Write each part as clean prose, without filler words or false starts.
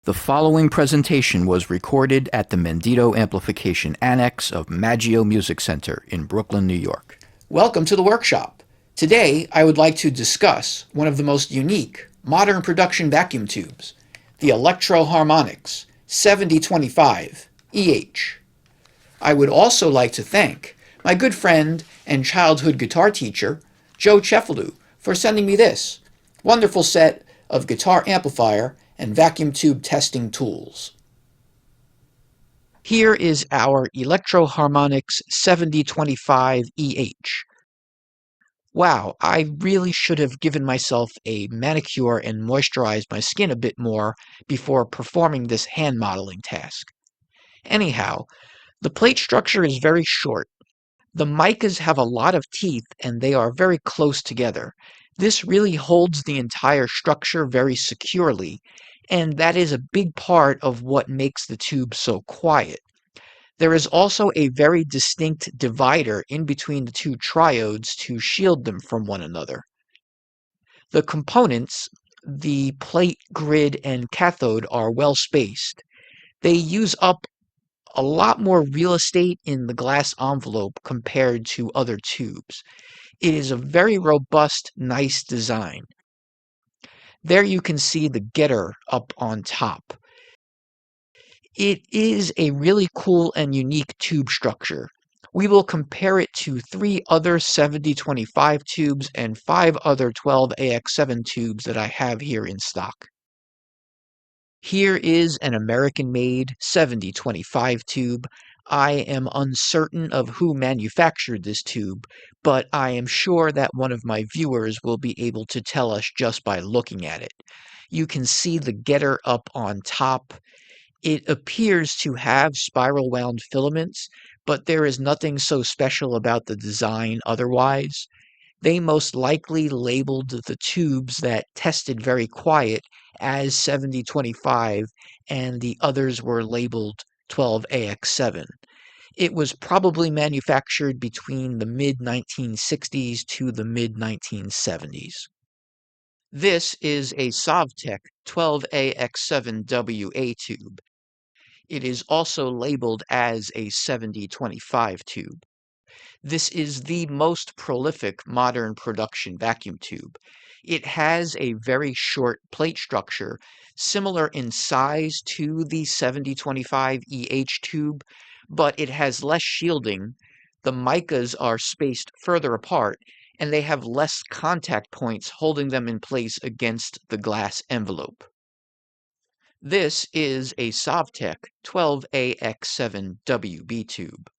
The following presentation was recorded at the Menditto Amplification Annex of Maggio Music Center in Brooklyn, New York. Welcome to the workshop. Today, I would like to discuss one of the most unique modern production vacuum tubes, the Electro-Harmonix 7025EH. I would also like to thank my good friend and childhood guitar teacher, Joe Cefalù, for sending me this wonderful set of guitar amplifier and vacuum tube testing tools. Here is our Electro-Harmonix 7025EH. Wow, I really should have given myself a manicure and moisturized my skin a bit more before performing this hand modeling task. Anyhow, the plate structure is very short. The micas have a lot of teeth and they are very close together. This really holds the entire structure very securely, and that is a big part of what makes the tube so quiet. There is also a very distinct divider in between the two triodes to shield them from one another. The components, the plate, grid, and cathode, are well spaced. They use up a lot more real estate in the glass envelope compared to other tubes. It is a very robust, nice design. There you can see the getter up on top. It is a really cool and unique tube structure. We will compare it to 3 other 7025 tubes and 5 other 12AX7 tubes that I have here in stock. Here is an American-made 7025 tube. I am uncertain of who manufactured this tube, but I am sure that one of my viewers will be able to tell us just by looking at it. You can see the getter up on top. It appears to have spiral wound filaments, but there is nothing so special about the design otherwise. They most likely labeled the tubes that tested very quiet as 7025, and the others were labeled 12AX7. It was probably manufactured between the mid-1960s to the mid-1970s. This is a Sovtek 12AX7WA tube. It is also labeled as a 7025 tube. This is the most prolific modern production vacuum tube. It has a very short plate structure, similar in size to the 7025EH tube, but it has less shielding. The micas are spaced further apart, and they have less contact points holding them in place against the glass envelope. This is a Sovtek 12AX7WB tube.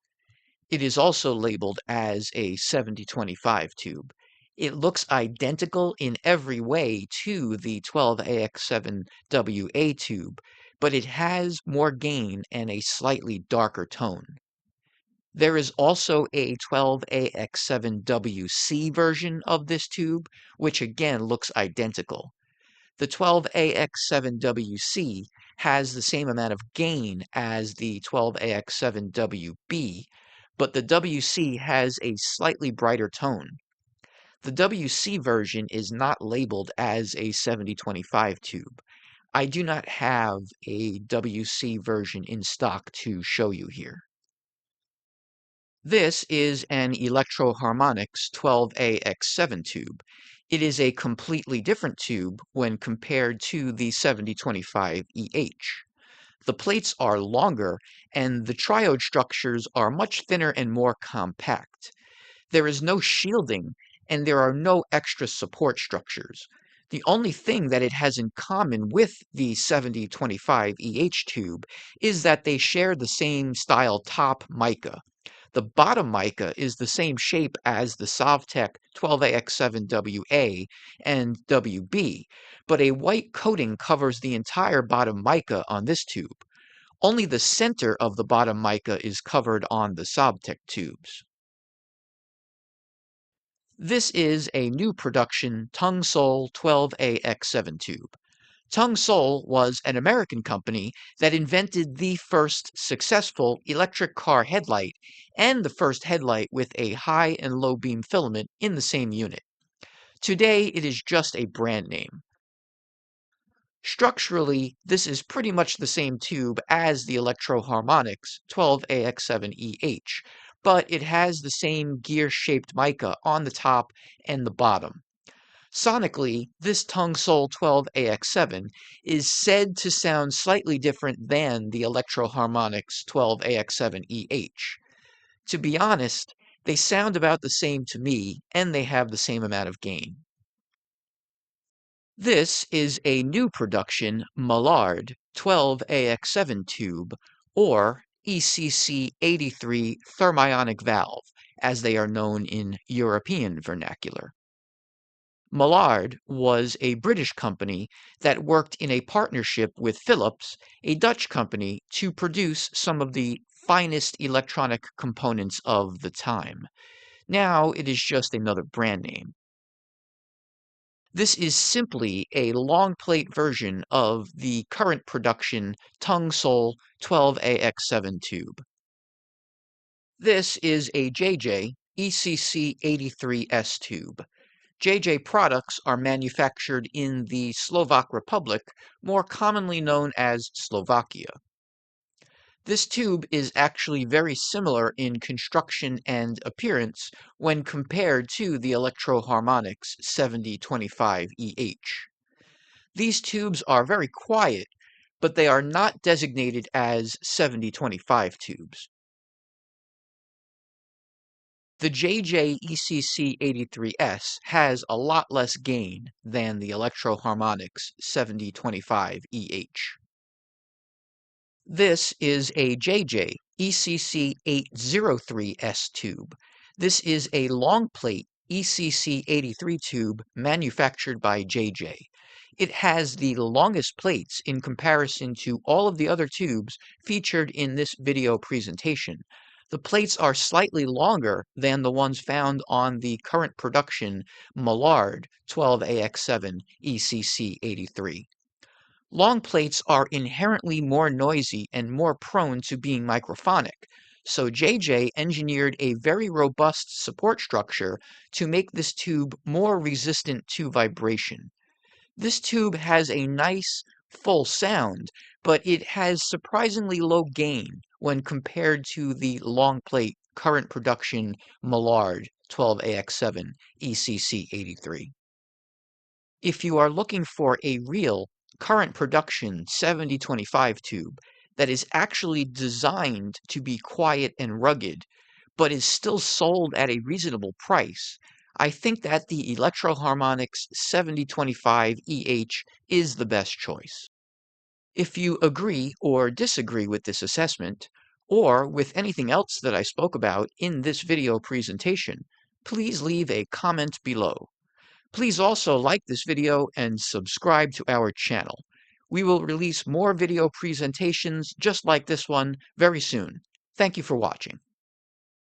It is also labeled as a 7025 tube. It looks identical in every way to the 12AX7WA tube, but it has more gain and a slightly darker tone. There is also a 12AX7WC version of this tube, which again looks identical. The 12AX7WC has the same amount of gain as the 12AX7WB, but the WC has a slightly brighter tone. The WC version is not labeled as a 7025 tube. I do not have a WC version in stock to show you here. This is an Electro-Harmonix 12AX7 tube. It is a completely different tube when compared to the 7025EH. The plates are longer, and the triode structures are much thinner and more compact. There is no shielding, and there are no extra support structures. The only thing that it has in common with the 7025EH tube is that they share the same style top mica. The bottom mica is the same shape as the Sovtek 12AX7WA and WB, but a white coating covers the entire bottom mica on this tube. Only the center of the bottom mica is covered on the Sovtek tubes. This is a new production Tung Sol 12AX7 tube. Tung Sol was an American company that invented the first successful electric car headlight and the first headlight with a high and low beam filament in the same unit. Today, it is just a brand name. Structurally, this is pretty much the same tube as the Electro-Harmonix 12AX7EH, but it has the same gear-shaped mica on the top and the bottom. Sonically, this Tung Sol 12AX7 is said to sound slightly different than the Electro-Harmonix 12AX7EH. To be honest, they sound about the same to me, and they have the same amount of gain. This is a new production Mullard 12AX7 tube, or ECC83 thermionic valve, as they are known in European vernacular. Mullard was a British company that worked in a partnership with Philips, a Dutch company, to produce some of the finest electronic components of the time. Now it is just another brand name. This is simply a long plate version of the current production Tung Sol 12AX7 tube. This is a JJ ECC83S tube. JJ products are manufactured in the Slovak Republic, more commonly known as Slovakia. This tube is actually very similar in construction and appearance when compared to the Electro-Harmonix 7025EH. These tubes are very quiet, but they are not designated as 7025 tubes. The JJ ECC83S has a lot less gain than the Electro-Harmonix 7025EH. This is a JJ ECC803S tube. This is a long plate ECC83 tube manufactured by JJ. It has the longest plates in comparison to all of the other tubes featured in this video presentation. The plates are slightly longer than the ones found on the current production Mullard 12AX7 ECC83. Long plates are inherently more noisy and more prone to being microphonic, so JJ engineered a very robust support structure to make this tube more resistant to vibration. This tube has a nice, full sound, but it has surprisingly low gain when compared to the long plate current production Mullard 12AX7 ECC83. If you are looking for a real current production 7025 tube that is actually designed to be quiet and rugged, but is still sold at a reasonable price, I think that the Electro-Harmonix 7025EH is the best choice. If you agree or disagree with this assessment, or with anything else that I spoke about in this video presentation, please leave a comment below. Please also like this video and subscribe to our channel. We will release more video presentations just like this one very soon. Thank you for watching.